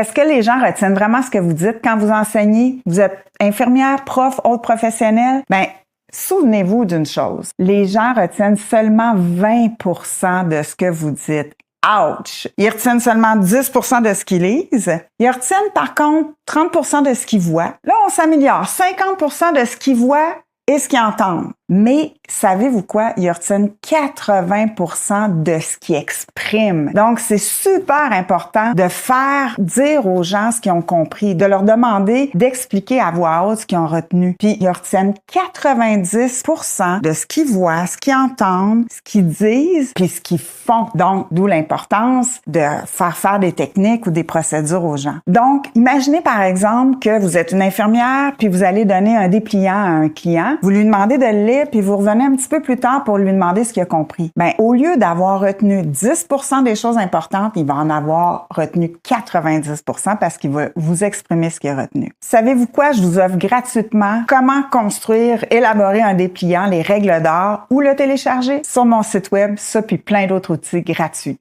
Est-ce que les gens retiennent vraiment ce que vous dites quand vous enseignez? Vous êtes infirmière, prof, autre professionnel? Ben, souvenez-vous d'une chose. Les gens retiennent seulement 20% de ce que vous dites. Ouch! Ils retiennent seulement 10% de ce qu'ils lisent. Ils retiennent par contre 30% de ce qu'ils voient. Là, on s'améliore. 50% de ce qu'ils voient et ce qu'ils entendent. Mais savez-vous quoi? Ils retiennent 80% de ce qu'ils expriment. Donc, c'est super important de faire dire aux gens ce qu'ils ont compris, de leur demander d'expliquer à voix haute ce qu'ils ont retenu. Puis, ils retiennent 90% de ce qu'ils voient, ce qu'ils entendent, ce qu'ils disent, puis ce qu'ils font. Donc, d'où l'importance de faire des techniques ou des procédures aux gens. Donc, imaginez par exemple que vous êtes une infirmière, puis vous allez donner un dépliant à un client. Vous lui demandez de le lire, puis vous revenez un petit peu plus tard pour lui demander ce qu'il a compris. Ben, au lieu d'avoir retenu 10% des choses importantes, il va en avoir retenu 90% parce qu'il va vous exprimer ce qu'il a retenu. Savez-vous quoi? Je vous offre gratuitement comment construire, élaborer un dépliant, les règles d'or ou le télécharger sur mon site web, ça puis plein d'autres outils gratuits.